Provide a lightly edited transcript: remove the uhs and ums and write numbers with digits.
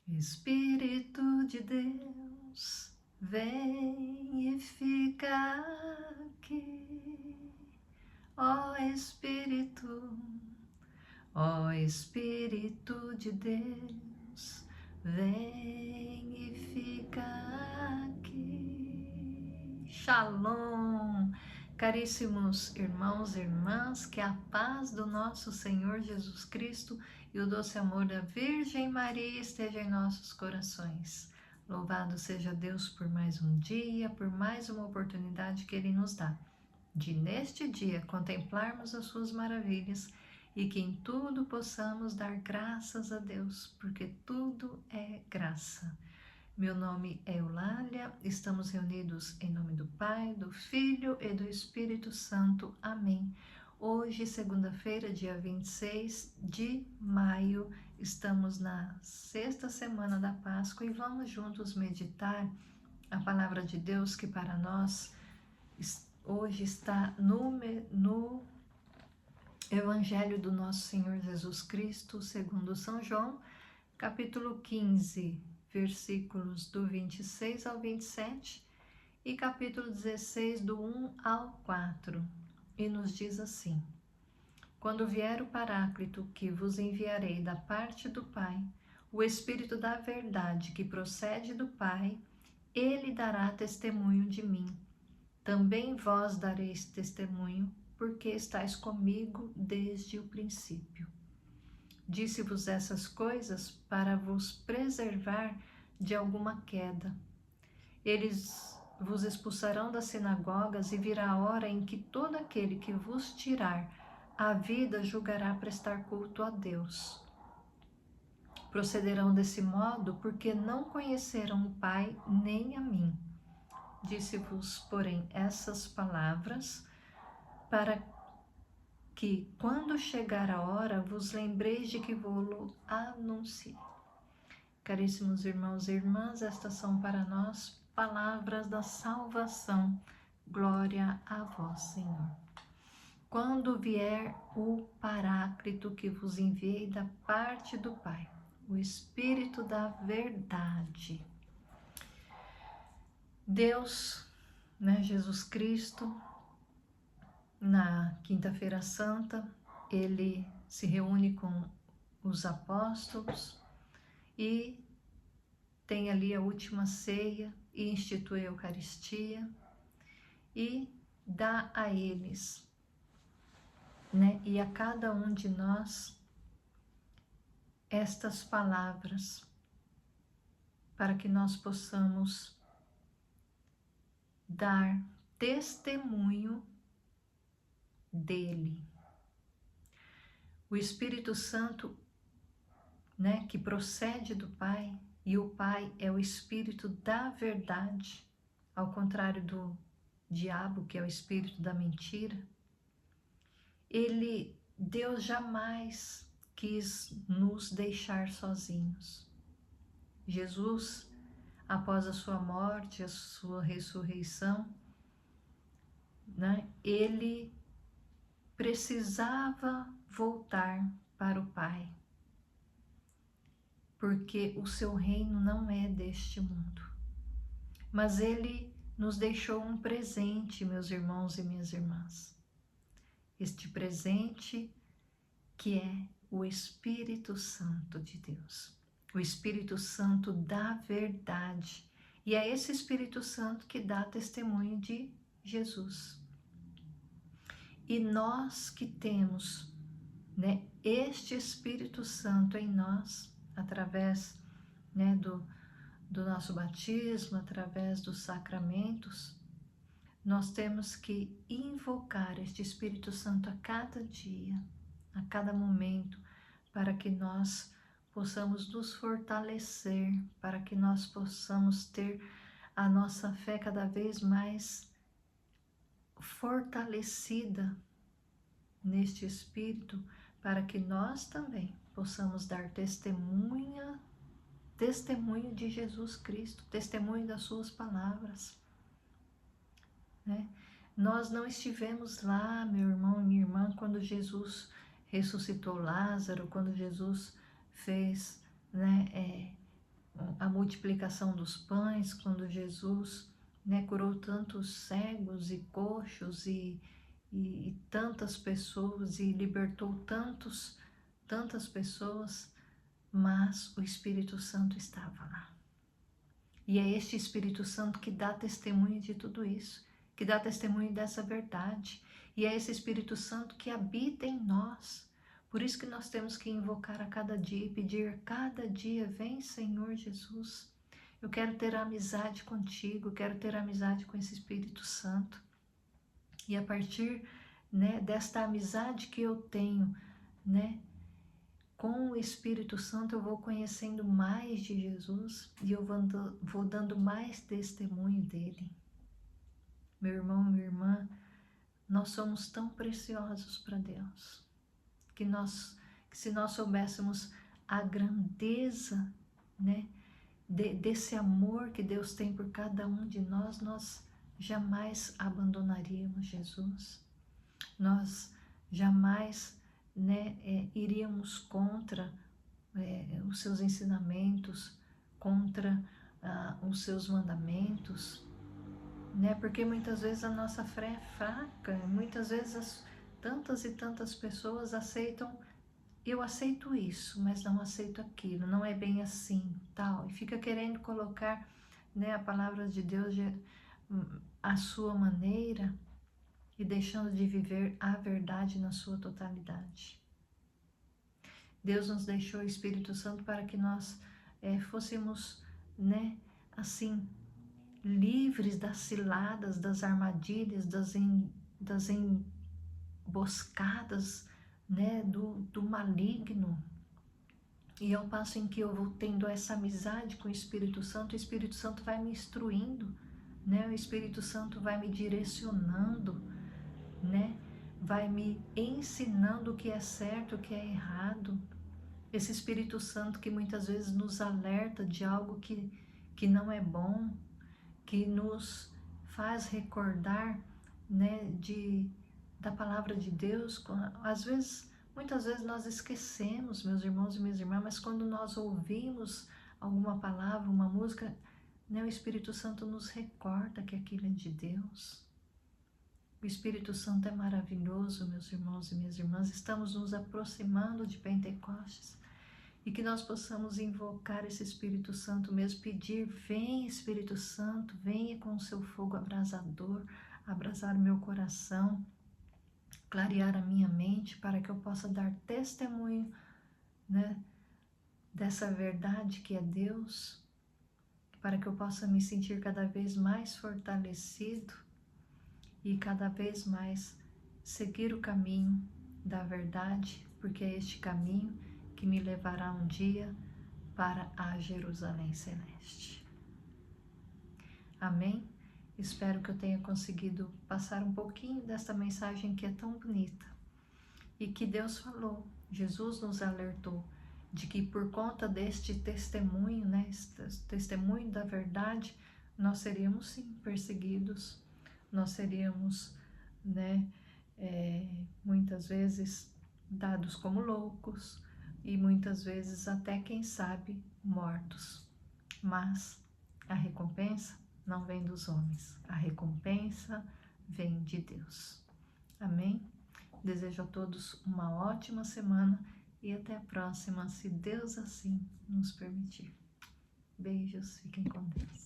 Espírito de Deus, vem e fica aqui. Ó Espírito de Deus, vem e fica aqui. Shalom! Caríssimos irmãos e irmãs, que a paz do nosso Senhor Jesus Cristo e o doce amor da Virgem Maria esteja em nossos corações. Louvado seja Deus por mais um dia, por mais uma oportunidade que Ele nos dá, de neste dia contemplarmos as suas maravilhas e que em tudo possamos dar graças a Deus, porque tudo é graça. Meu nome é Eulália, estamos reunidos em nome do Pai, do Filho e do Espírito Santo. Amém. Hoje, segunda-feira, dia 26 de maio, estamos na sexta semana da Páscoa e vamos juntos meditar a palavra de Deus que para nós hoje está no Evangelho do nosso Senhor Jesus Cristo, segundo São João, capítulo 15, versículos do 26 ao 27 e capítulo 16, do 1 ao 4. E nos diz assim: Quando vier o Paráclito, que vos enviarei da parte do Pai, o Espírito da verdade que procede do Pai, ele dará testemunho de mim. Também vós dareis testemunho, porque estáis comigo desde o princípio. Disse-vos essas coisas para vos preservar de alguma queda. Eles vos expulsarão das sinagogas e virá a hora em que todo aquele que vos tirar a vida julgará prestar culto a Deus. Procederão desse modo porque não conheceram o Pai nem a mim. Disse-vos, porém, essas palavras para que, quando chegar a hora, vos lembreis de que vou-lo anunciei. Caríssimos irmãos e irmãs, estas são para nós palavras da salvação. Glória a vós, Senhor. Quando vier o Paráclito que vos enviei da parte do Pai, o Espírito da verdade. Deus, Jesus Cristo, na Quinta-feira Santa, ele se reúne com os apóstolos e tem ali a última ceia e institui a Eucaristia e dá a eles, e a cada um de nós estas palavras para que nós possamos dar testemunho dele. O Espírito Santo, que procede do Pai, e o Pai é o Espírito da verdade, ao contrário do diabo, que é o espírito da mentira. Deus jamais quis nos deixar sozinhos. Jesus, após a sua morte, a sua ressurreição, ele precisava voltar para o Pai, porque o seu reino não é deste mundo. Mas ele nos deixou um presente, meus irmãos e minhas irmãs. Este presente que é o Espírito Santo de Deus, o Espírito Santo da verdade. E é esse Espírito Santo que dá testemunho de Jesus. E nós que temos, este Espírito Santo em nós, através, do nosso batismo, através dos sacramentos, nós temos que invocar este Espírito Santo a cada dia, a cada momento, para que nós possamos nos fortalecer, para que nós possamos ter a nossa fé cada vez mais fortalecida neste Espírito, para que nós também possamos dar testemunho de Jesus Cristo, testemunho das suas palavras. Nós não estivemos lá, meu irmão e minha irmã, quando Jesus ressuscitou Lázaro, quando Jesus fez a multiplicação dos pães, quando Jesus, né, curou tantos cegos e coxos e tantas pessoas e libertou tantas pessoas, mas o Espírito Santo estava lá. E é este Espírito Santo que dá testemunho de tudo isso, que dá testemunho dessa verdade. E é esse Espírito Santo que habita em nós. Por isso que nós temos que invocar a cada dia e pedir cada dia: vem, Senhor Jesus. Eu quero ter amizade contigo, quero ter amizade com esse Espírito Santo. E a partir, né, desta amizade que eu tenho, né, com o Espírito Santo, eu vou conhecendo mais de Jesus e eu vou dando mais testemunho dele. Meu irmão, minha irmã, nós somos tão preciosos para Deus, que se nós soubéssemos a grandeza, né, desse amor que Deus tem por cada um de nós, nós jamais abandonaríamos Jesus. Nós jamais, né, iríamos contra os seus ensinamentos, contra os seus mandamentos, né? Porque muitas vezes a nossa fé é fraca, muitas vezes tantas e tantas pessoas aceitam: eu aceito isso, mas não aceito aquilo, não é bem assim, tal, e fica querendo colocar, né, a palavra de Deus à sua maneira e deixando de viver a verdade na sua totalidade. Deus nos deixou o Espírito Santo para que nós fôssemos, né, assim, livres das ciladas, das armadilhas, das emboscadas, né, do maligno. E ao passo em que eu vou tendo essa amizade com o Espírito Santo vai me instruindo, né, o Espírito Santo vai me direcionando, né, vai me ensinando o que é certo, o que é errado. Esse Espírito Santo que muitas vezes nos alerta de algo que não é bom, que nos faz recordar, né, da palavra de Deus. Muitas vezes nós esquecemos, meus irmãos e minhas irmãs, mas quando nós ouvimos alguma palavra, uma música, né, o Espírito Santo nos recorda que aquilo é de Deus. O Espírito Santo é maravilhoso, meus irmãos e minhas irmãs. Estamos nos aproximando de Pentecostes e que nós possamos invocar esse Espírito Santo mesmo, pedir: vem, Espírito Santo, venha com o seu fogo abrasador, abrasar o meu coração, clarear a minha mente, para que eu possa dar testemunho, né, dessa verdade que é Deus, para que eu possa me sentir cada vez mais fortalecido e cada vez mais seguir o caminho da verdade, porque é este caminho que me levará um dia para a Jerusalém Celeste. Amém? Espero que eu tenha conseguido passar um pouquinho desta mensagem que é tão bonita e que Deus falou, Jesus nos alertou de que por conta deste testemunho, né, este testemunho da verdade, nós seríamos sim perseguidos, nós seríamos, né, muitas vezes dados como loucos e muitas vezes até, quem sabe, mortos. Mas a recompensa não vem dos homens, a recompensa vem de Deus. Amém? Desejo a todos uma ótima semana e até a próxima, se Deus assim nos permitir. Beijos, fiquem com Deus.